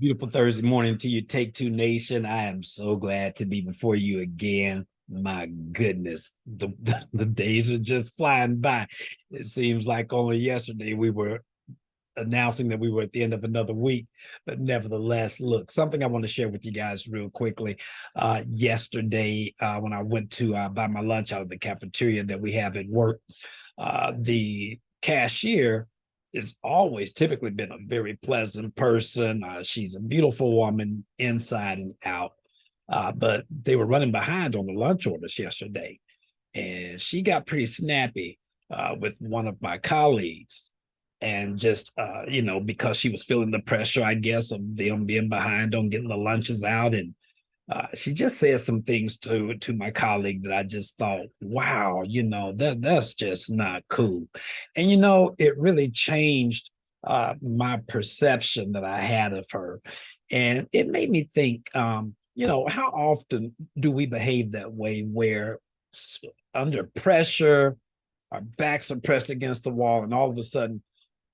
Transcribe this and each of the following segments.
Beautiful Thursday morning to you, Take Two Nation. I am so glad to be before you again. My goodness, the days are just flying by. It seems like only yesterday we were announcing that we were at the end of another week, but nevertheless, look, something I want to share with you guys real quickly. Yesterday, when I went to buy my lunch out of the cafeteria that we have at work, the cashier has always typically been a very pleasant person. She's a beautiful woman inside and out. But they were running behind on the lunch orders yesterday, and she got pretty snappy with one of my colleagues. And just, because she was feeling the pressure, I guess, of them being behind on getting the lunches out. And she just said some things to my colleague that I just thought, wow, that's just not cool. And it really changed my perception that I had of her, and it made me think, how often do we behave that way, where under pressure, our backs are pressed against the wall, and all of a sudden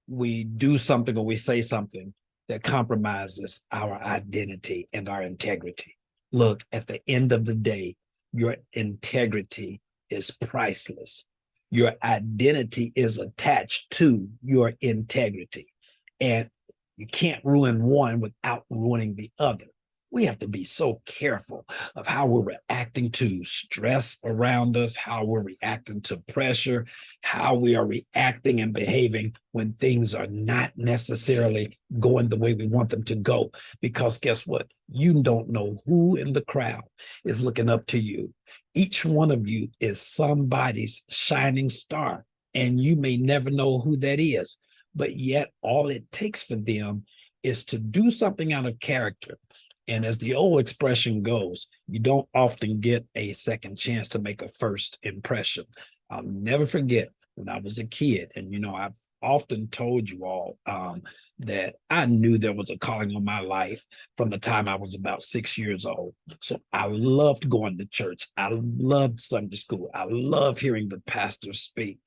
we do something or we say something that compromises our identity and our integrity. Look, at the end of the day, your integrity is priceless. Your identity is attached to your integrity. And you can't ruin one without ruining the other. We have to be so careful of how we're reacting to stress around us, how we're reacting to pressure, how we are reacting and behaving when things are not necessarily going the way we want them to go. Because guess what? You don't know who in the crowd is looking up to you. Each one of you is somebody's shining star, and you may never know who that is. But yet, all it takes for them is to do something out of character. And as the old expression goes, you don't often get a second chance to make a first impression. I'll never forget when I was a kid, and I've often told you all that I knew there was a calling on my life from the time I was about 6 years old. So I loved going to church. I loved Sunday school. I loved hearing the pastor speak.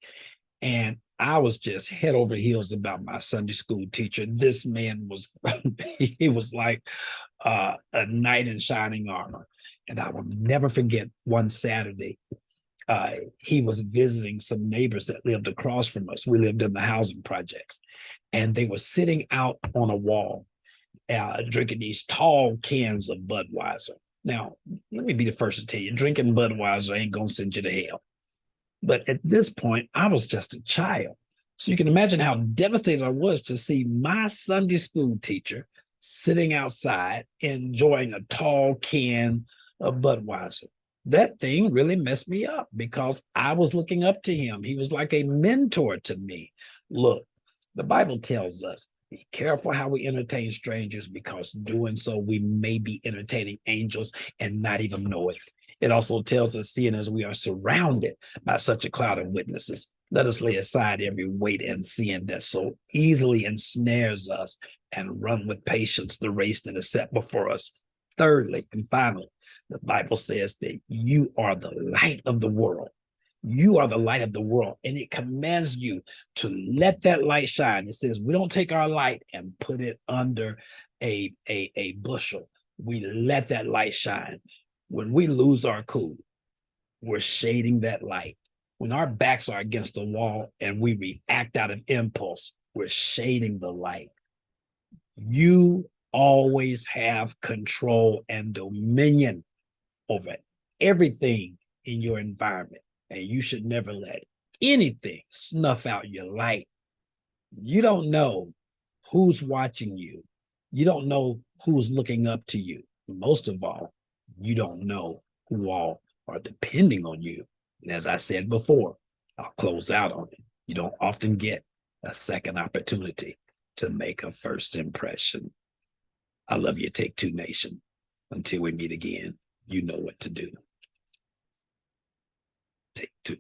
And I was just head over heels about my Sunday school teacher. This man was, he was like a knight in shining armor. And I will never forget one Saturday, he was visiting some neighbors that lived across from us. We lived in the housing projects, and they were sitting out on a wall drinking these tall cans of Budweiser. Now, let me be the first to tell you, drinking Budweiser ain't going to send you to hell. But at this point, I was just a child. So you can imagine how devastated I was to see my Sunday school teacher sitting outside enjoying a tall can of Budweiser. That thing really messed me up because I was looking up to him. He was like a mentor to me. Look, the Bible tells us, be careful how we entertain strangers, because doing so we may be entertaining angels and not even know it. It also tells us, seeing as we are surrounded by such a cloud of witnesses, let us lay aside every weight and sin that so easily ensnares us, and run with patience the race that is set before us. Thirdly, and finally, the Bible says that you are the light of the world. You are the light of the world, and it commands you to let that light shine. It says we don't take our light and put it under a bushel. We let that light shine. When we lose our cool, we're shading that light. When our backs are against the wall and we react out of impulse, we're shading the light. You always have control and dominion over everything in your environment, and you should never let anything snuff out your light. You don't know who's watching you. You don't know who's looking up to you. Most of all, you don't know who all are depending on you. And as I said before, I'll close out on it. You don't often get a second opportunity to make a first impression. I love you, Take Two Nation. Until we meet again, you know what to do. Take two.